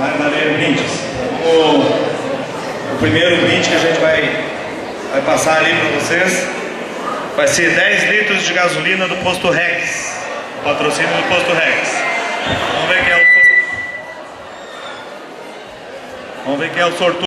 vai valer brindes. O primeiro brinde que a gente vai passar ali para vocês vai ser 10 litros de gasolina do Posto Rex. Patrocínio do Posto Rex. Vamos ver quem é o sortudo.